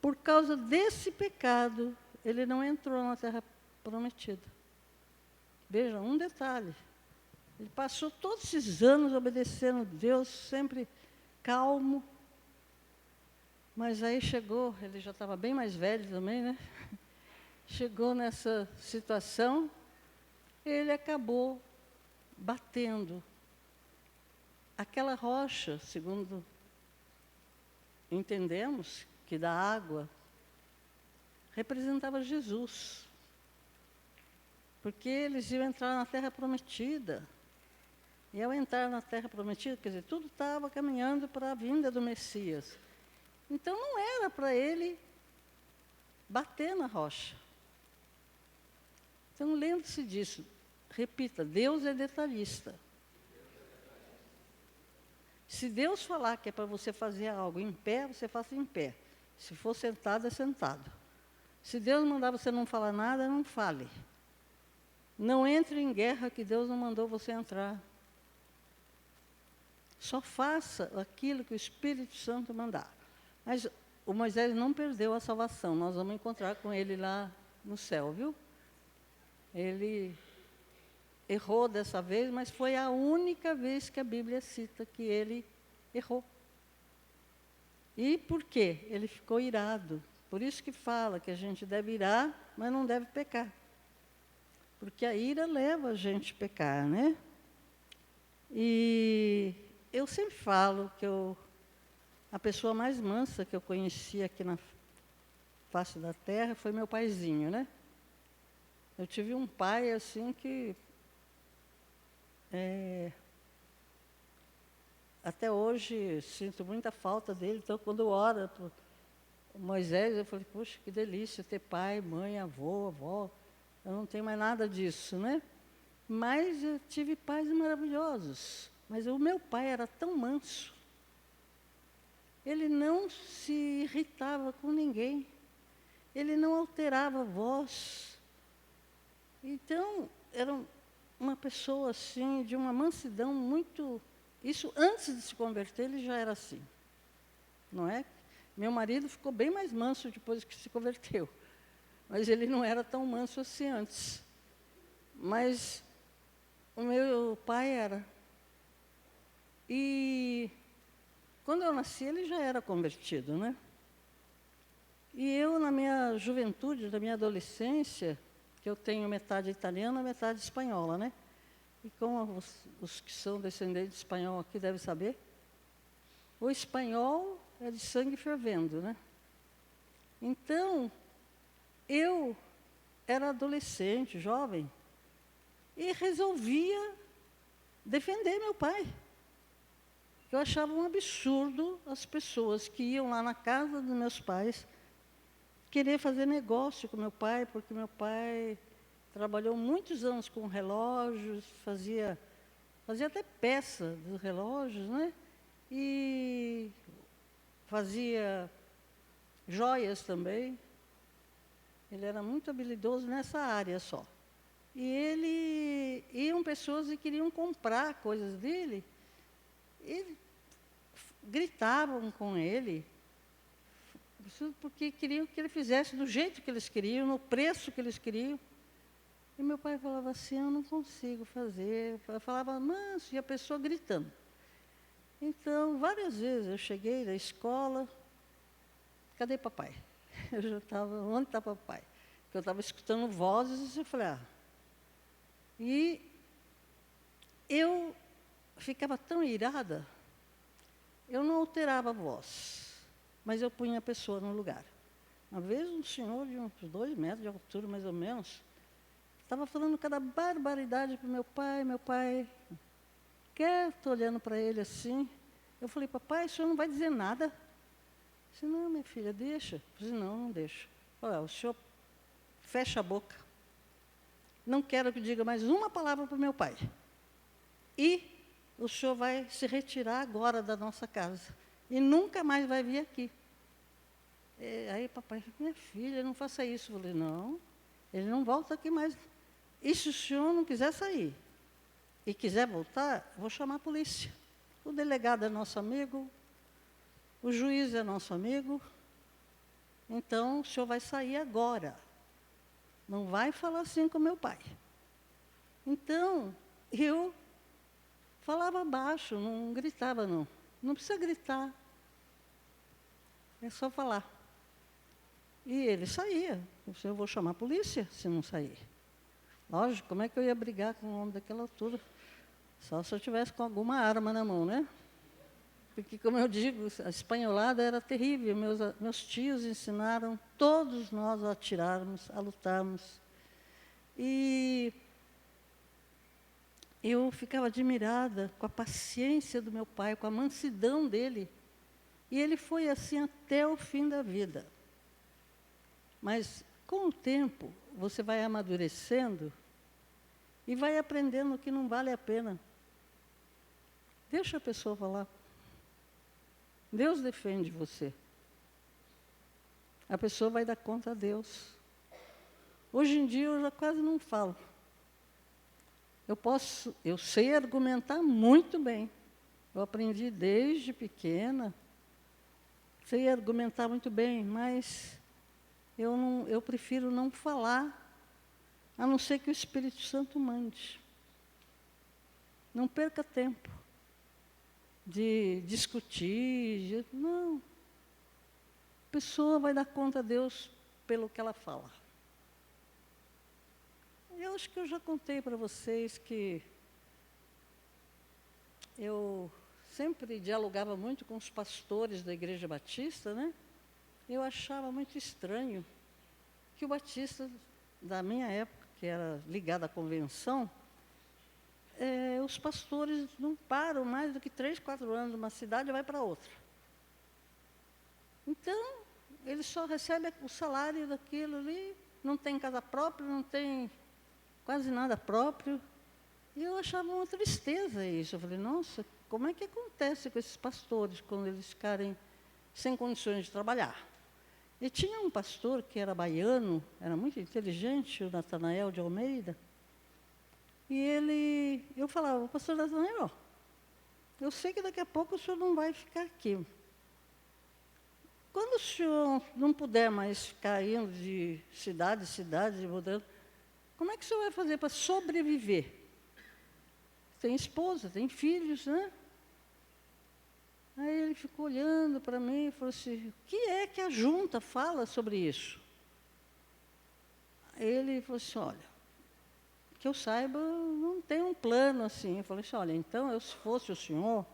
[SPEAKER 1] Por causa desse pecado, ele não entrou na terra prometida. Veja, um detalhe. Ele passou todos esses anos obedecendo a Deus, sempre calmo. Mas aí chegou, ele já estava bem mais velho também, né? Chegou nessa situação, ele acabou batendo. Aquela rocha, segundo entendemos, que da água, representava Jesus. Porque eles iam entrar na terra prometida. E ao entrar na terra prometida, quer dizer, tudo estava caminhando para a vinda do Messias. Então não era para ele bater na rocha. Então lembre-se disso. Repita, Deus é detalhista. Se Deus falar que é para você fazer algo em pé, você faça em pé. Se for sentado, é sentado. Se Deus mandar você não falar nada, não fale. Não entre em guerra que Deus não mandou você entrar. Só faça aquilo que o Espírito Santo mandar. Mas o Moisés não perdeu a salvação. Nós vamos encontrar com ele lá no céu, viu? Ele errou dessa vez, mas foi a única vez que a Bíblia cita que ele errou. E por quê? Ele ficou irado. Por isso que fala que a gente deve irar, mas não deve pecar. Porque a ira leva a gente a pecar, né? E eu sempre falo que a pessoa mais mansa que eu conheci aqui na face da terra foi meu paizinho, né? Eu tive um pai assim que até hoje sinto muita falta dele. Então, quando eu oro para Moisés, eu falei: puxa, que delícia ter pai, mãe, avô, avó. Eu não tenho mais nada disso, né? Mas eu tive pais maravilhosos. Mas o meu pai era tão manso. Ele não se irritava com ninguém. Ele não alterava a voz. Então, era uma pessoa assim, de uma mansidão muito... Isso antes de se converter, ele já era assim. Não é? Meu marido ficou bem mais manso depois que se converteu. Mas ele não era tão manso assim antes. Mas o meu pai era. E quando eu nasci, ele já era convertido, né? E eu, na minha juventude, na minha adolescência, que eu tenho metade italiana, metade espanhola, né? E como os que são descendentes de espanhol aqui devem saber, o espanhol é de sangue fervendo, né? Então, eu era adolescente, jovem, e resolvia defender meu pai. Eu achava um absurdo as pessoas que iam lá na casa dos meus pais querer fazer negócio com meu pai, porque meu pai trabalhou muitos anos com relógios, fazia até peça dos relógios, né? E fazia joias também. Ele era muito habilidoso nessa área só. E iam pessoas e queriam comprar coisas dele, e gritavam com ele, porque queriam que ele fizesse do jeito que eles queriam, no preço que eles queriam. E meu pai falava assim, eu não consigo fazer. Eu falava manso, e a pessoa gritando. Então, várias vezes eu cheguei da escola, cadê papai? Eu já estava, onde está papai? Porque eu estava escutando vozes e eu falei, E eu ficava tão irada, eu não alterava a voz, mas eu punha a pessoa no lugar. Uma vez um senhor de uns 2 metros de altura, mais ou menos, estava falando cada barbaridade para meu pai, estou olhando para ele assim. Eu falei, papai, o senhor não vai dizer nada? Ele disse, não, minha filha, deixa. Eu disse, não deixo. Olha, o senhor fecha a boca. Não quero que diga mais uma palavra para o meu pai. E o senhor vai se retirar agora da nossa casa. E nunca mais vai vir aqui. Aí papai falou, minha filha, não faça isso. Eu falei, não, ele não volta aqui mais. E se o senhor não quiser sair e quiser voltar, vou chamar a polícia. O delegado é nosso amigo, o juiz é nosso amigo, então o senhor vai sair agora. Não vai falar assim com meu pai. Então, eu falava baixo, não gritava, não. Não precisa gritar. É só falar. E ele saía. Eu vou chamar a polícia se não sair. Lógico, como é que eu ia brigar com um homem daquela altura? Só se eu tivesse com alguma arma na mão, né? Porque, como eu digo, a espanholada era terrível. Meus tios ensinaram todos nós a atirarmos, a lutarmos. E eu ficava admirada com a paciência do meu pai, com a mansidão dele. E ele foi assim até o fim da vida. Mas, com o tempo, você vai amadurecendo e vai aprendendo que não vale a pena. Deixa a pessoa falar. Deus defende você. A pessoa vai dar conta a Deus. Hoje em dia eu já quase não falo. Eu sei argumentar muito bem. Eu aprendi desde pequena. Sei argumentar muito bem, mas eu prefiro não falar, a não ser que o Espírito Santo mande. Não perca tempo de discutir. Não. A pessoa vai dar conta a Deus pelo que ela fala. Eu acho que eu já contei para vocês que eu sempre dialogava muito com os pastores da Igreja Batista, né? Eu achava muito estranho que o batista da minha época, que era ligado à convenção, os pastores não param mais do que 3, 4 anos numa cidade e vai para outra. Então, eles só recebem o salário daquilo ali, não tem casa própria, não tem quase nada próprio. E eu achava uma tristeza isso. Eu falei, nossa, como é que acontece com esses pastores quando eles ficarem sem condições de trabalhar? E tinha um pastor que era baiano, era muito inteligente, o Natanael de Almeida. E eu falava, pastor Natanael, eu sei que daqui a pouco o senhor não vai ficar aqui. Quando o senhor não puder mais ficar indo de cidade em cidade, mudando, como é que o senhor vai fazer para sobreviver? Tem esposa, tem filhos, né? Aí ele ficou olhando para mim e falou assim, o que é que a junta fala sobre isso? Aí ele falou assim, olha, que eu saiba, não tem um plano assim. Eu falei assim, olha, então, eu, se fosse o senhor,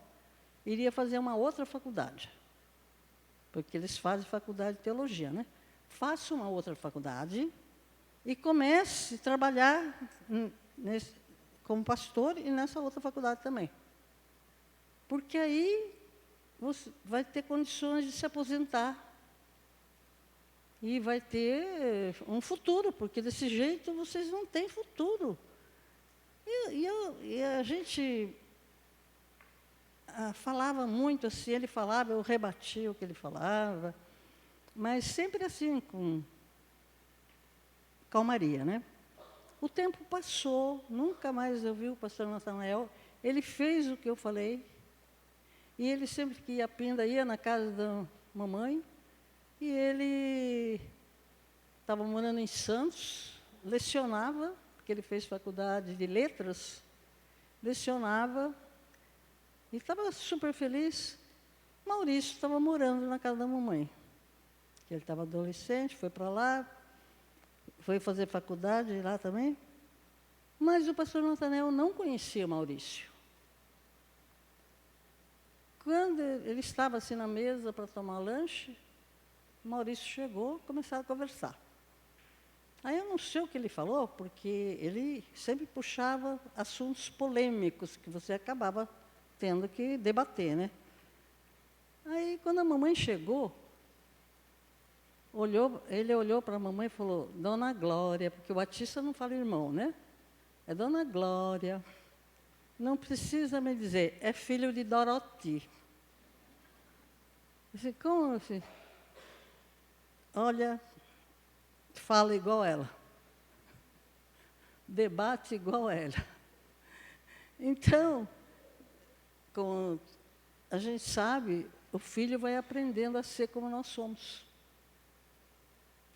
[SPEAKER 1] iria fazer uma outra faculdade. Porque eles fazem faculdade de teologia, né? Faça uma outra faculdade e comece a trabalhar como pastor e nessa outra faculdade também. Porque aí você vai ter condições de se aposentar. E vai ter um futuro, porque desse jeito vocês não têm futuro. E a gente falava muito assim, ele falava, eu rebatia o que ele falava, mas sempre assim, com calmaria, né? O tempo passou, nunca mais eu vi o pastor Natanael, ele fez o que eu falei, e ele sempre que ia a Pinda, ia na casa da mamãe, e ele estava morando em Santos, lecionava, porque ele fez faculdade de letras, lecionava, e estava super feliz. Maurício estava morando na casa da mamãe, que ele estava adolescente, foi para lá, foi fazer faculdade lá também. Mas o pastor Natanael não conhecia Maurício. Quando ele estava assim na mesa para tomar lanche, Maurício chegou, começaram a conversar. Aí eu não sei o que ele falou, porque ele sempre puxava assuntos polêmicos que você acabava tendo que debater, né? Aí, quando a mamãe chegou, ele olhou para a mamãe e falou, Dona Glória, porque o Batista não fala irmão, né? É Dona Glória, não precisa me dizer, é filho de Doroti. Eu disse, como assim? Olha, fala igual ela, debate igual ela. Então, como a gente sabe, o filho vai aprendendo a ser como nós somos.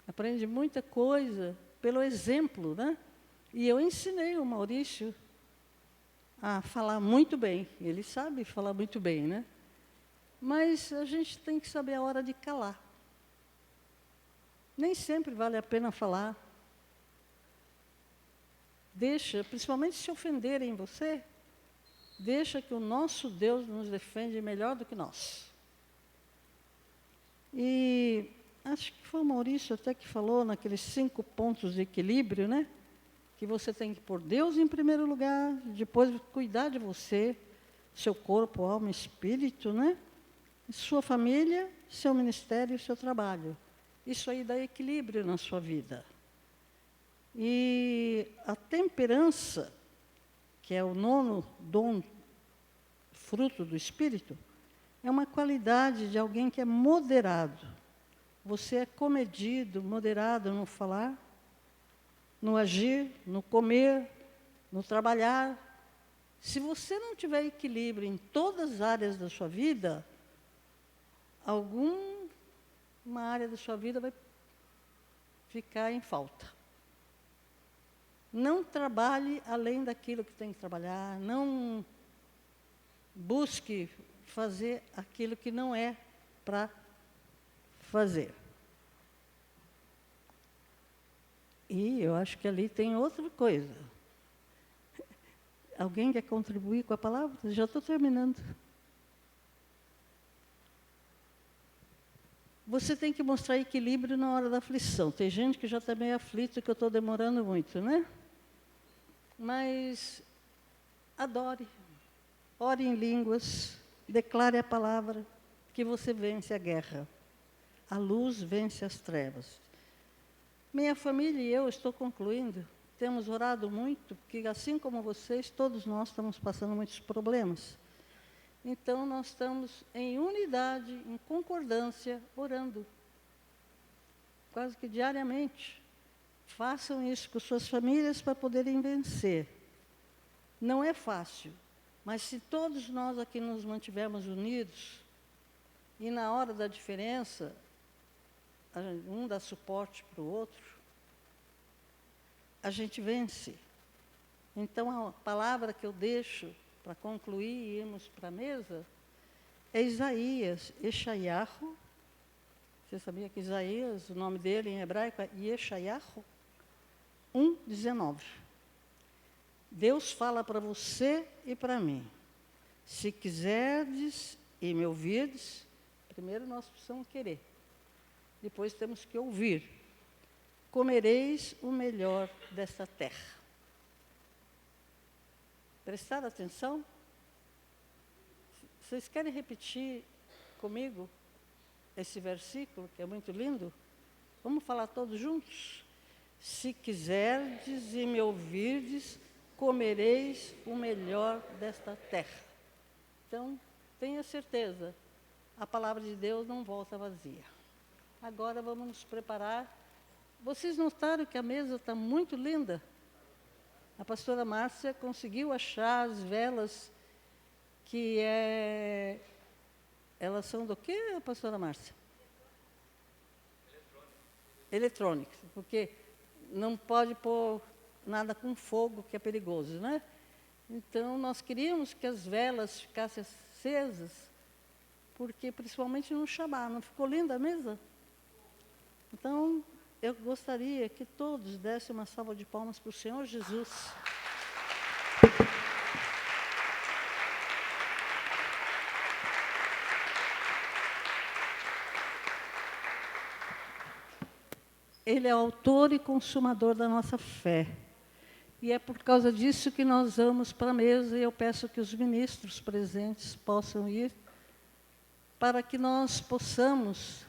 [SPEAKER 1] Aprende muita coisa pelo exemplo, né? E eu ensinei o Maurício a falar muito bem. Ele sabe falar muito bem, né? Mas a gente tem que saber a hora de calar. Nem sempre vale a pena falar. Deixa, principalmente se ofenderem você, deixa que o nosso Deus nos defende melhor do que nós. E acho que foi o Maurício até que falou naqueles 5 pontos de equilíbrio, né? Que você tem que pôr Deus em primeiro lugar, depois cuidar de você, seu corpo, alma e espírito, né? Sua família, seu ministério e seu trabalho. Isso aí dá equilíbrio na sua vida. E a temperança, que é o 9º dom, fruto do Espírito, é uma qualidade de alguém que é moderado. Você é comedido, moderado no falar, no agir, no comer, no trabalhar. Se você não tiver equilíbrio em todas as áreas da sua vida, alguma área da sua vida vai ficar em falta. Não trabalhe além daquilo que tem que trabalhar, não busque fazer aquilo que não é para fazer. E eu acho que ali tem outra coisa. Alguém quer contribuir com a palavra? Já estou terminando. Você tem que mostrar equilíbrio na hora da aflição. Tem gente que já está meio aflito, que eu estou demorando muito, né? Mas adore, ore em línguas, declare a palavra, que você vence a guerra. A luz vence as trevas. Minha família e eu, estou concluindo, temos orado muito, porque assim como vocês, todos nós estamos passando muitos problemas. Então, nós estamos em unidade, em concordância, orando, quase que diariamente. Façam isso com suas famílias para poderem vencer. Não é fácil, mas se todos nós aqui nos mantivermos unidos, e na hora da diferença, um dá suporte para o outro, a gente vence. Então, a palavra que eu deixo para concluir e irmos para a mesa é Isaías, Yeshayahu. Você sabia que Isaías, o nome dele em hebraico é Yeshayahu 1:19. Deus fala para você e para mim. Se quiserdes e me ouvirdes, primeiro nós precisamos querer. Depois temos que ouvir. comereis o melhor desta terra. Prestaram atenção? Vocês querem repetir comigo esse versículo, que é muito lindo? Vamos falar todos juntos? Se quiserdes e me ouvirdes, comereis o melhor desta terra. Então, tenha certeza, a palavra de Deus não volta vazia. Agora vamos nos preparar. Vocês notaram que a mesa está muito linda? A pastora Márcia conseguiu achar as velas que elas são do quê, pastora Márcia? Eletrônicas, porque não pode pôr nada com fogo, que é perigoso, né? Então, nós queríamos que as velas ficassem acesas, porque principalmente no Shabá. Não ficou linda a mesa? Então, eu gostaria que todos dessem uma salva de palmas para o Senhor Jesus. Ele é autor e consumador da nossa fé. E é por causa disso que nós vamos para a mesa, e eu peço que os ministros presentes possam ir, para que nós possamos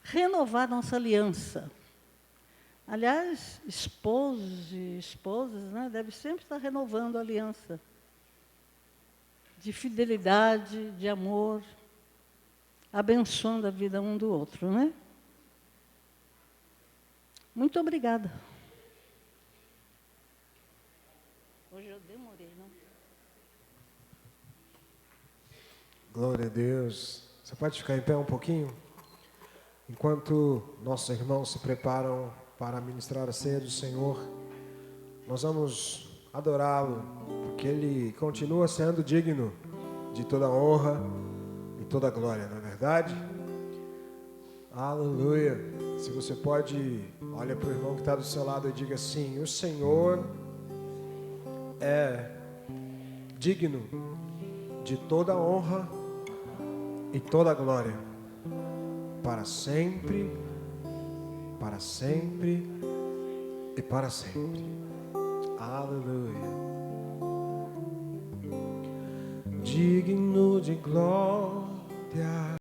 [SPEAKER 1] renovar nossa aliança. Aliás, esposos e esposas, né, devem sempre estar renovando a aliança de fidelidade, de amor, abençoando a vida um do outro, né? Muito obrigada. Hoje eu demorei, não?
[SPEAKER 2] Glória a Deus. Você pode ficar em pé um pouquinho? Enquanto nossos irmãos se preparam para ministrar a ceia do Senhor, nós vamos adorá-lo, porque Ele continua sendo digno de toda honra e toda glória, não é verdade? Aleluia. Se você pode, olha para o irmão que está do seu lado e diga assim: o Senhor é digno de toda honra e toda glória, para sempre, para sempre e para sempre. Aleluia. Digno de glória.